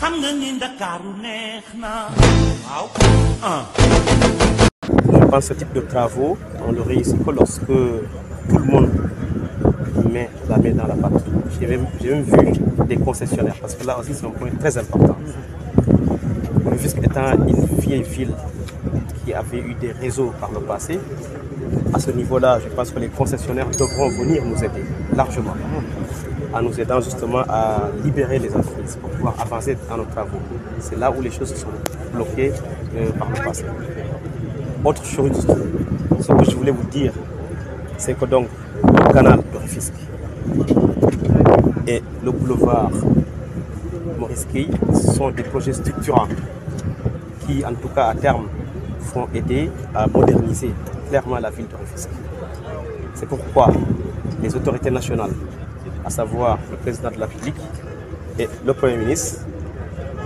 Je pense que ce type de travaux, on le réussit que lorsque tout le monde met la main dans la pâte. J'ai même vu des concessionnaires, parce que là aussi c'est un point très important. Rufisque étant une vieille ville qui avait eu des réseaux par le passé, à ce niveau-là, je pense que les concessionnaires devront venir nous aider largement, en nous aidant justement à libérer les entreprises pour pouvoir avancer dans nos travaux. C'est là où les choses sont bloquées par le passé. Autre chose, ce que je voulais vous dire, c'est que donc le canal de Rufisque et le boulevard Maurice Gueye sont des projets structurants qui, en tout cas à terme, vont aider à moderniser clairement la ville de Rufisque. C'est pourquoi les autorités nationales, à savoir le président de la République et le Premier ministre,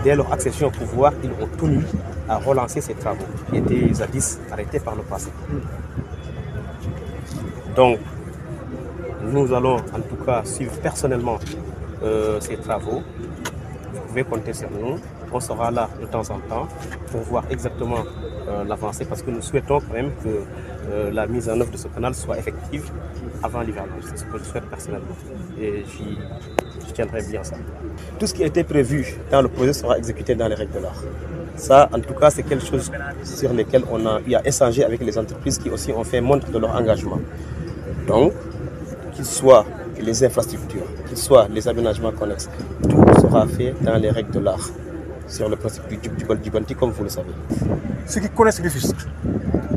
dès leur accession au pouvoir, ils ont tenu à relancer ces travaux qui étaient jadis arrêtés par le passé. Donc, nous allons en tout cas suivre personnellement ces travaux. Vous pouvez compter sur nous. On sera là de temps en temps pour voir exactement l'avancée parce que nous souhaitons quand même que la mise en œuvre de ce canal soit effective avant l'hivernage. C'est ce que je souhaite personnellement et je tiendrai bien ça. Tout ce qui a été prévu dans le projet sera exécuté dans les règles de l'art. Ça, en tout cas, c'est quelque chose sur lequel on a eu à échanger avec les entreprises qui aussi ont fait montre de leur engagement. Donc, qu'il soit les infrastructures, qu'il soit les aménagements connexes, tout sera fait dans les règles de l'art, sur le principe du Banti, comme vous le savez. Ceux qui connaissent Rufisque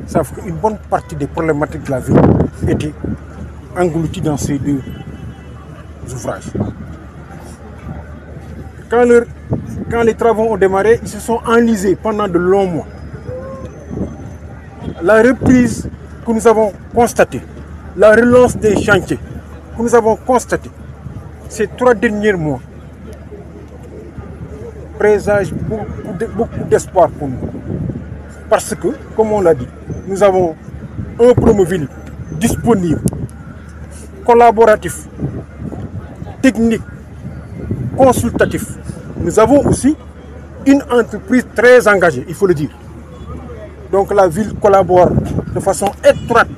savent qu'une bonne partie des problématiques de la ville étaient englouties dans ces deux ouvrages. Quand les travaux ont démarré, ils se sont enlisés pendant de longs mois. La reprise que nous avons constatée, la relance des chantiers que nous avons constatée ces 3 derniers mois présage beaucoup d'espoir pour nous. Parce que, comme on l'a dit, nous avons un Promoville disponible, collaboratif, technique, consultatif. Nous avons aussi une entreprise très engagée, il faut le dire. Donc la ville collabore de façon étroite.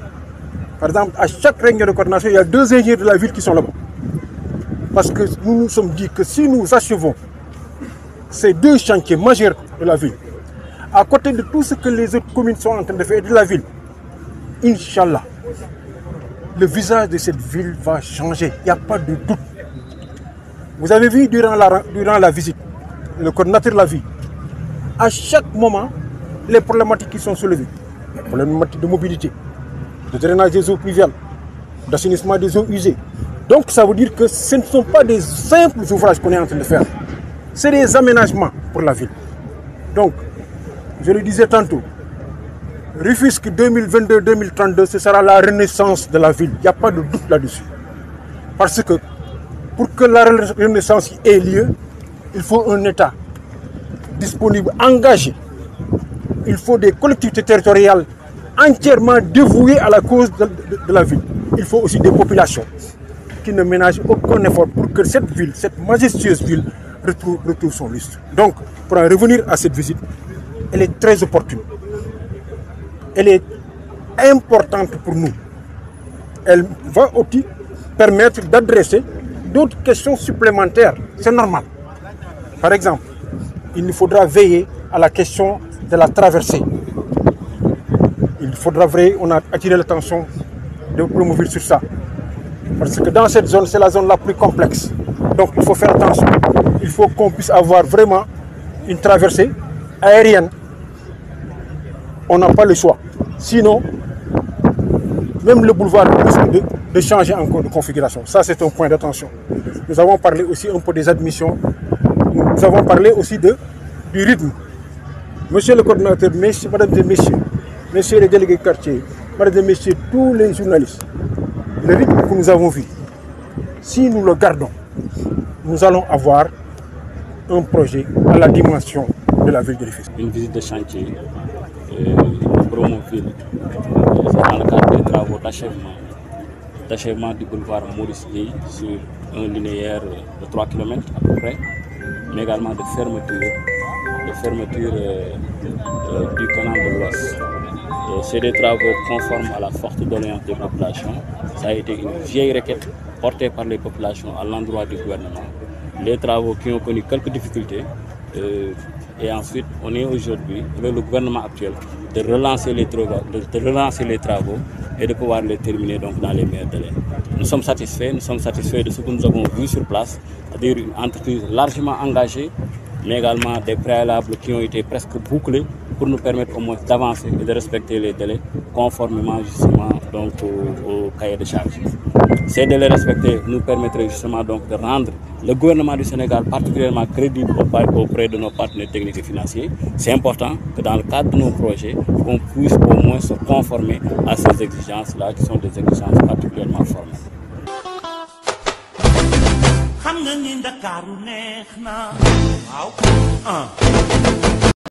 Par exemple, à chaque réunion de coordination, il y a 2 ingénieurs de la ville qui sont là-bas. Parce que nous nous sommes dit que si nous achevons ces 2 chantiers majeurs de la ville, à côté de tout ce que les autres communes sont en train de faire de la ville, Inch'Allah, le visage de cette ville va changer, il n'y a pas de doute. Vous avez vu durant la visite, le coordinateur de la ville, à chaque moment, les problématiques qui sont soulevées, les problématiques de mobilité, de drainage des eaux pluviales, d'assainissement des eaux usées. Donc ça veut dire que ce ne sont pas des simples ouvrages qu'on est en train de faire, c'est des aménagements pour la ville. Donc, je le disais tantôt, Rufisque 2022-2032, ce sera la renaissance de la ville, il n'y a pas de doute là-dessus. Parce que pour que la renaissance ait lieu, il faut un État disponible, engagé. Il faut des collectivités territoriales entièrement dévouées à la cause de la ville. Il faut aussi des populations qui ne ménagent aucun effort pour que cette ville, cette majestueuse ville, retrouve son lustre. Donc, pour en revenir à cette visite, elle est très opportune. Elle est importante pour nous. Elle va aussi permettre d'adresser d'autres questions supplémentaires. C'est normal. Par exemple, il nous faudra veiller à la question de la traversée. Il faudra veiller, on a attiré l'attention de Promoville sur ça. Parce que dans cette zone, c'est la zone la plus complexe. Donc il faut faire attention. Il faut qu'on puisse avoir vraiment une traversée aérienne. On n'a pas le choix. Sinon, même le boulevard risque de changer encore de configuration. Ça, c'est un point d'attention. Nous avons parlé aussi un peu des admissions. Nous avons parlé aussi du rythme. Monsieur le coordinateur, mesdames et messieurs, messieurs les délégués de quartier, mesdames et messieurs, tous les journalistes, le rythme que nous avons vu, si nous le gardons, nous allons avoir un projet à la dimension de la ville de Rufisque. Une visite de chantier de Promoville, c'est dans le cadre des travaux d'achèvement du boulevard Maurice Gueye sur un linéaire de 3 km à peu près. mais également de fermeture du canal de l'Os. C'est des travaux conformes à la forte doléance des populations. Ça a été une vieille requête portée par les populations à l'endroit du gouvernement. Les travaux qui ont connu quelques difficultés. Et ensuite, on est aujourd'hui, avec le gouvernement actuel, de relancer les travaux et de pouvoir les terminer donc dans les meilleurs délais. Nous sommes satisfaits de ce que nous avons vu sur place, c'est-à-dire une entreprise largement engagée, mais également des préalables qui ont été presque bouclés pour nous permettre au moins d'avancer et de respecter les délais conformément justement donc au cahier de charge. Ces délais respectés nous permettraient justement donc de rendre le gouvernement du Sénégal particulièrement crédible auprès de nos partenaires techniques et financiers. C'est important que dans le cadre de nos projets, on puisse au moins se conformer à ces exigences-là qui sont des exigences particulièrement formelles. xam nga ni Ndakaaru neex na waaw